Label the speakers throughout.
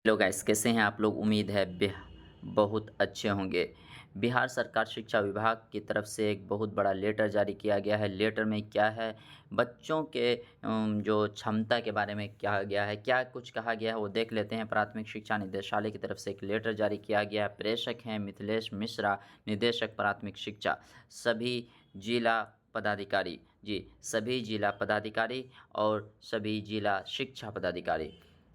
Speaker 1: Hello guys, कैसे हैं आप लोग। उम्मीद है बहुत अच्छे होंगे। बिहार सरकार शिक्षा विभाग की तरफ से एक बहुत बड़ा लेटर जारी किया गया है। लेटर में क्या है, बच्चों के जो क्षमता के बारे में कहा गया है, क्या कुछ कहा गया है वो देख लेते हैं। प्राथमिक शिक्षा निदेशालय की तरफ से एक लेटर जारी किया गया है। प्रेषक हैं मिथिलेश मिश्रा, निदेशक प्राथमिक शिक्षा। सभी जिला पदाधिकारी, जी सभी जिला पदाधिकारी और सभी जिला शिक्षा पदाधिकारी।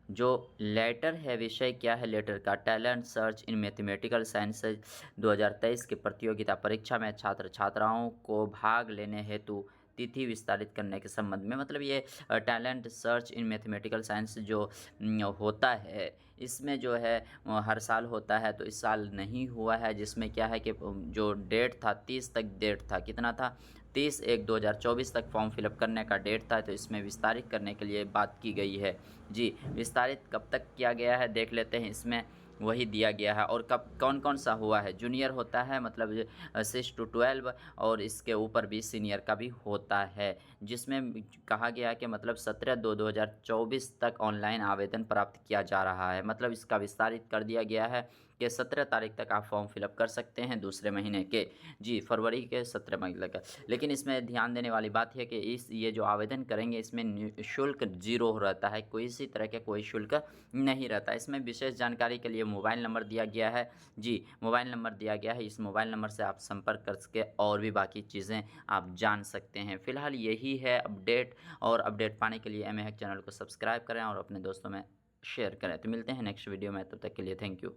Speaker 1: जो लेटर है, विषय क्या है लेटर का, talent search in mathematical sciences 2023 की प्रतियोगिता परीक्षा में छात्र छात्राओं को भाग लेने हेतु तिथि विस्तारित करने के संबंध में। मतलब ये talent search in mathematical science जो होता है, इसमें जो है हर साल होता है, तो इस साल नहीं हुआ है। जिसमें क्या है कि जो डेट था 30 तक डेट था, कितना था 30/1/2024 तक फॉर्म फिलअप करने का डेट था। तो इसमें विस्तारित करने के लिए बात की गई है। जी, विस्तारित कब तक किया गया है देख लेते हैं। इसमें वही दिया गया है और कब कौन कौन सा हुआ है। जूनियर होता है, मतलब 6 to 12, और इसके ऊपर भी सीनियर का भी होता है। जिसमें कहा गया है कि मतलब 17/2/2024 तक ऑनलाइन आवेदन प्राप्त किया जा रहा है। मतलब इसका विस्तारित कर दिया गया है कि 17 तारीख तक आप फॉर्म फिलअप कर सकते हैं, दूसरे महीने के, जी फरवरी के 17 महीने तक। लेकिन इसमें ध्यान देने वाली बात है कि ये जो आवेदन करेंगे इसमें शुल्क जीरो रहता है, कोई इसी तरह के कोई शुल्क नहीं रहता। इसमें विशेष जानकारी के लिए मोबाइल नंबर दिया गया है। जी, मोबाइल नंबर दिया गया है। इस मोबाइल नंबर से आप संपर्क कर सके और भी बाकी चीज़ें आप जान सकते हैं। फिलहाल यही है अपडेट, और अपडेट पाने के लिए एम ए हैक चैनल को सब्सक्राइब करें और अपने दोस्तों में शेयर करें। तो मिलते हैं नेक्स्ट वीडियो में, तब तक के लिए थैंक यू।